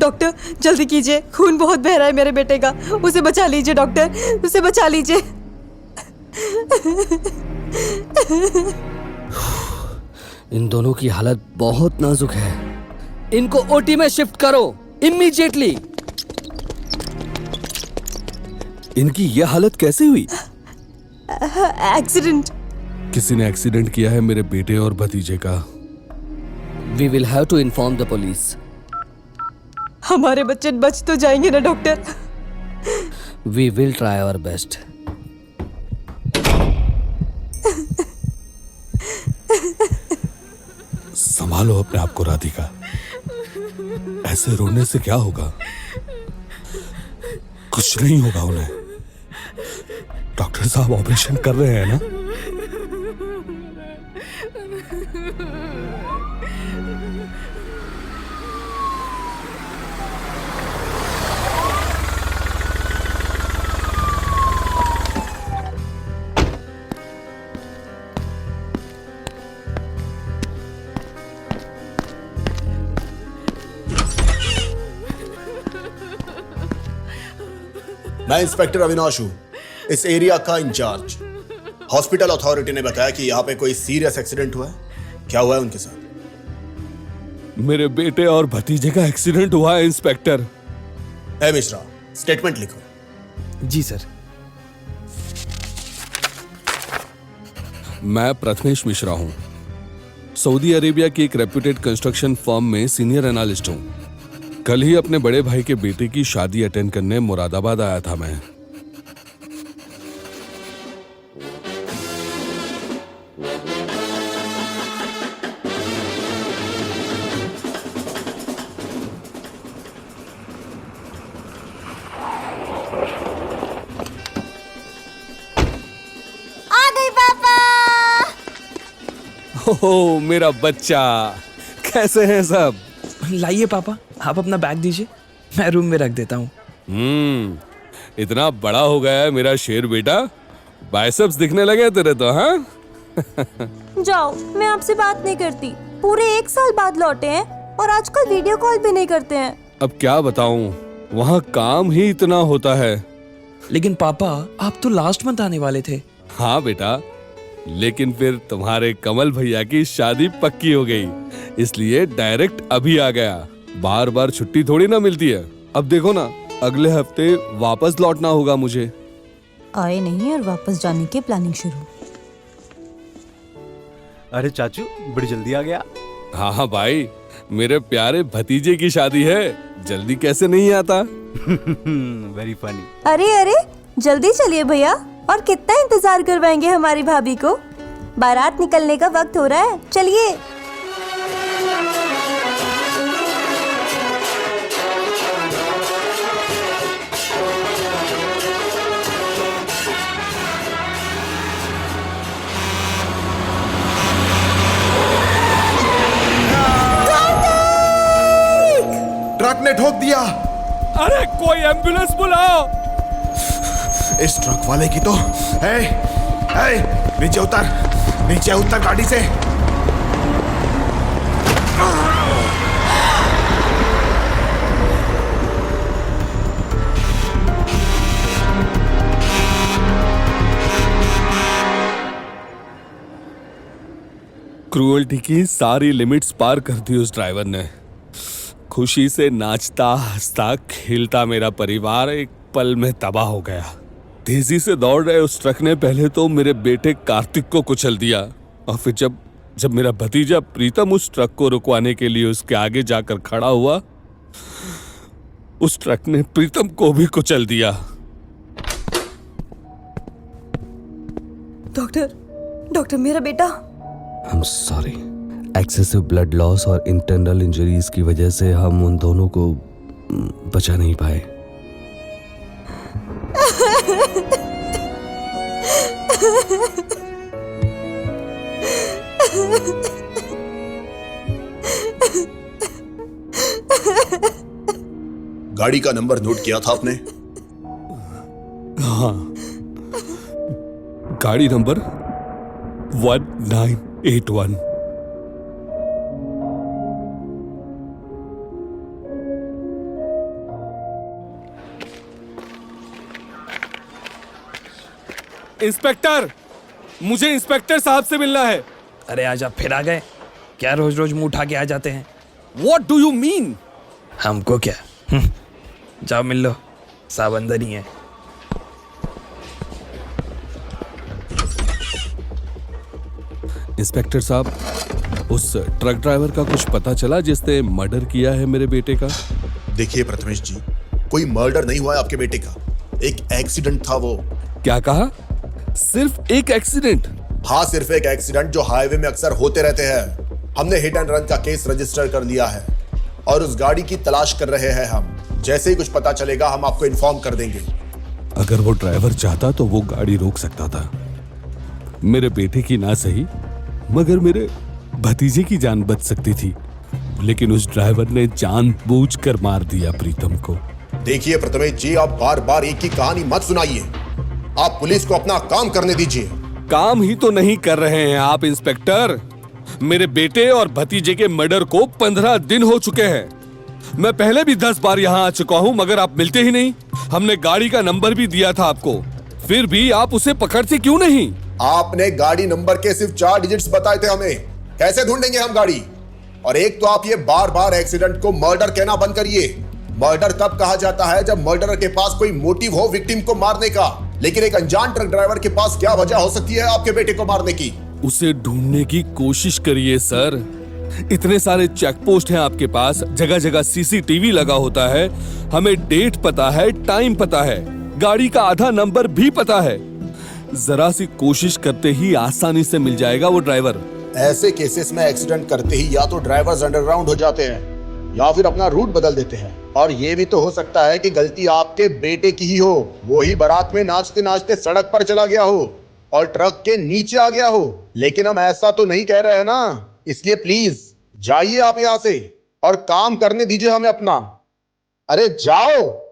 Doctor जल्दी कीजिए, खून बहुत बह रहा है मेरे बेटे का, उसे बचा लीजिए डॉक्टर, उसे बचा लीजिए। इन दोनों की हालत बहुत नाजुक है, इनको ओटी में शिफ्ट करो इमीडिएटली। इनकी ये हालत कैसे हुई? एक्सीडेंट। किसी ने एक्सीडेंट किया है मेरे बेटे और भतीजे का। We will have to inform the police. हमारे बच्चे बच तो जाएंगे ना doctor? We will try our best. संभालो अपने आप को राधिका, ऐसे रोने से क्या होगा? कुछ नहीं होगा उन्हें। डॉक्टर साहब ऑपरेशन कर रहे हैं ना? मैं इंस्पेक्टर अविनाश हूं, इस एरिया का इंचार्ज। हॉस्पिटल अथॉरिटी ने बताया कि यहाँ पे कोई सीरियस एक्सीडेंट हुआ है। क्या हुआ है उनके साथ? मेरे बेटे और भतीजे का एक्सीडेंट हुआ है इंस्पेक्टर। ए मिश्रा, स्टेटमेंट लिखो। जी सर। मैं प्रथमेश मिश्रा हूं, सऊदी अरेबिया की एक रेप्यूटेड कंस्ट्रक्शन फर्म में सीनियर एनालिस्ट हूं। कल ही अपने बड़े भाई के बेटे की शादी अटेंड करने मुरादाबाद आया था मैं। आ गई पापा। ओह मेरा बच्चा, कैसे हैं सब? लाइए पापा, आप अपना बैग दीजिए, मैं रूम में रख देता हूँ। इतना बड़ा हो गया है मेरा शेर बेटा, बाइसेप्स दिखने लगे तेरे तो। हाँ जाओ, मैं आपसे बात नहीं करती। पूरे 1 साल बाद लौटे हैं और आजकल वीडियो कॉल भी नहीं करते हैं। अब क्या बताऊं, वहाँ काम ही इतना होता है। लेकिन पापा, आप तो लास्ट मंथ आने वाले थे। हाँ बेटा, लेकिन फिर तुम्हारे कमल भैया की शादी पक्की हो गई, इसलिए डायरेक्ट अभी आ गया। बार बार छुट्टी थोड़ी ना मिलती है। अब देखो ना, अगले हफ्ते वापस लौटना होगा मुझे। आए नहीं और वापस जाने की प्लानिंग शुरू। अरे चाचू, बड़ी जल्दी आ गया। हाँ हाँ भाई, मेरे प्यारे भतीजे की शादी है, जल्दी कैसे नहीं आता। Very funny. अरे अरे, जल्दी चलिए भैया, और कितना इंतजार करवाएंगे हमारी भाभी को। बारात निकलने का वक्त हो रहा है, चलिए। ट्रक ने ठोक दिया। अरे कोई एम्बुलेंस बुलाओ। इस ट्रक वाले की तो नीचे उतर, नीचे उतर गाड़ी से। क्रूएल्टी की सारी लिमिट्स पार कर दी उस ड्राइवर ने। खुशी से नाचता हंसता खेलता मेरा परिवार एक पल में तबाह हो गया। तेजी से दौड़ रहे उस ट्रक ने पहले तो मेरे बेटे कार्तिक को कुचल दिया, और फिर जब मेरा भतीजा प्रीतम उस ट्रक को रुकवाने के लिए उसके आगे जाकर खड़ा हुआ, उस ट्रक ने प्रीतम को भी कुचल दिया। डॉक्टर मेरा बेटा। I'm sorry. Excessive blood loss और इंटरनल इंजरीज की वजह से हम उन दोनों को बचा नहीं पाए। गाड़ी का नंबर नोट किया था आपने? हाँ, गाड़ी नंबर 1981। इंस्पेक्टर, मुझे इंस्पेक्टर साहब से मिलना है। अरे आजा, फिर आ गए क्या? रोज रोज मुंह उठा के आ जाते हैं। What do you mean? हमको क्या? जाओ मिल लो, साहब अंदर ही है। इंस्पेक्टर साहब, उस ट्रक ड्राइवर का कुछ पता चला जिसने मर्डर किया है मेरे बेटे का? देखिए प्रथमेश जी, कोई मर्डर नहीं हुआ है आपके बेटे का, एक एक्सीडेंट था वो। क्या कहा? सिर्फ एक एक्सीडेंट? हाँ, सिर्फ एक एक्सीडेंट जो हाईवे में अक्सर होते रहते हैं। हमने हिट एंड रन का केस रजिस्टर कर लिया है और उस गाड़ी की तलाश कर रहे हैं हम। जैसे ही कुछ पता चलेगा हम आपको इन्फॉर्म कर देंगे। अगर वो ड्राइवर चाहता तो वो गाड़ी रोक सकता था। मेरे बेटे की ना सही, मगर मेरे भतीजे की जान बच सकती थी, लेकिन उस ड्राइवर ने जानबूझकर मार दिया प्रीतम को। देखिए प्रथमेश जी, आप बार बार एक ही कहानी मत सुनाइए। आप पुलिस को अपना काम करने दीजिए। काम ही तो नहीं कर रहे हैं आप इंस्पेक्टर। मेरे बेटे और भतीजे के मर्डर को 15 दिन हो चुके हैं। मैं पहले भी 10 बार यहाँ आ चुका हूँ, मगर आप मिलते ही नहीं। हमने गाड़ी का नंबर भी दिया था आपको, फिर भी आप उसे पकड़ते क्यों नहीं? आपने गाड़ी नंबर के सिर्फ 4 डिजिट्स बताए थे हमें, कैसे ढूंढेंगे हम गाड़ी? और एक तो आप ये बार बार एक्सीडेंट को मर्डर कहना बंद करिए। मर्डर तब कहा जाता है जब मर्डरर के पास कोई मोटिव हो विक्टिम को मारने का, लेकिन एक अनजान ट्रक ड्राइवर के पास क्या वजह हो सकती है आपके बेटे को मारने की? उसे ढूंढने की कोशिश करिए सर। इतने सारे चेक पोस्ट हैं आपके पास, जगह जगह सीसीटीवी लगा होता है, हमें डेट पता है, टाइम पता है, गाड़ी का आधा नंबर भी पता है। जरा सी कोशिश करते ही आसानी से मिल जाएगा वो ड्राइवर। ऐसे केसेस में एक्सीडेंट करते ही या तो ड्राइवर्स अंडरग्राउंड हो जाते हैं या फिर अपना रूट बदल देते हैं। और ये भी तो हो सकता है कि गलती आपके बेटे की ही हो। वो ही बारात में नाचते नाचते सड़क पर चला गया हो और ट्रक के नीचे आ गया हो। लेकिन हम ऐसा तो नहीं कह रहे हैं ना, इसलिए प्लीज जाइए आप यहाँ से और काम करने दीजिए हमें अपना। अरे जाओ।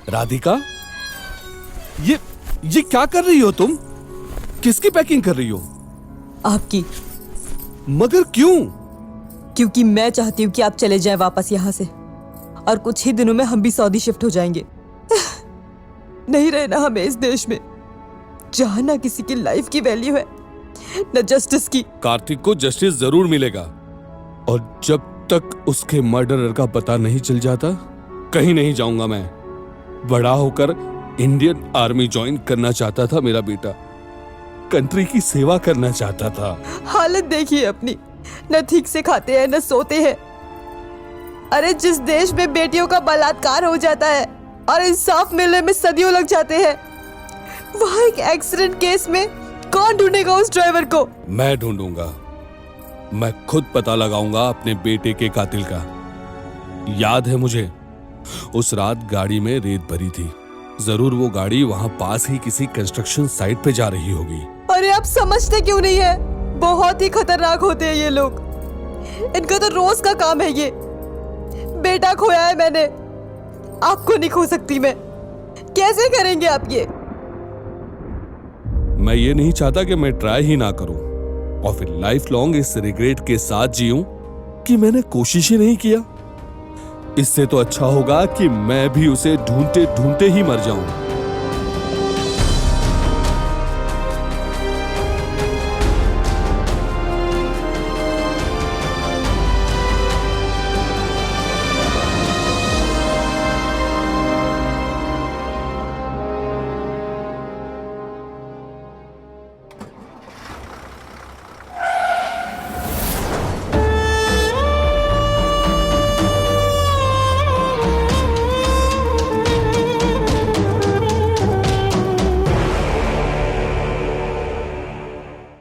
राधिका, ये क्या कर रही हो तुम? किसकी पैकिंग कर रही हो? आपकी। मगर क्यों? क्योंकि मैं चाहती हूँ कि आप चले जाएं वापस यहाँ से, और कुछ ही दिनों में हम भी सऊदी शिफ्ट हो जाएंगे। नहीं रहना हमें इस देश में जहाँ ना किसी की लाइफ की वैल्यू है, न जस्टिस की। कार्तिक को जस्टिस जरूर मिलेगा, और जब तक उसके मर्डरर का पता नहीं चल जाता कहीं नहीं जाऊंगा मैं। बड़ा होकर इंडियन आर्मी ज्वाइन करना चाहता था मेरा बेटा, कंट्री की सेवा करना चाहता था। हालत देखिए अपनी, न ठीक से खाते हैं न सोते हैं। अरे जिस देश में बेटियों का बलात्कार हो जाता है और इंसाफ मिलने में सदियों लग जाते हैं, वहाँ एक एक्सीडेंट केस में कौन ढूंढेगा उस ड्राइवर को? मैं ढूंढूंगा, मैं खुद पता लगाऊंगा अपने बेटे के कातिल का। याद है मुझे, उस रात गाड़ी में रेत भरी थी। जरूर वो गाड़ी वहां पास ही किसी कंस्ट्रक्शन साइट पे जा रही होगी। अरे आप समझते क्यों नहीं है? बहुत ही खतरनाक होते हैं ये लोग। इनका तो रोज का काम है ये। बेटा खोया है मैंने, आपको नहीं खो सकती मैं। कैसे करेंगे आप ये? मैं ये नहीं चाहता कि मैं ट्राई ही ना करूं और फिर लाइफ लॉन्ग इस रिग्रेट के साथ जीऊं कि मैंने कोशिश ही नहीं किया। इससे तो अच्छा होगा कि मैं भी उसे ढूंढते ढूंढते ही मर जाऊं।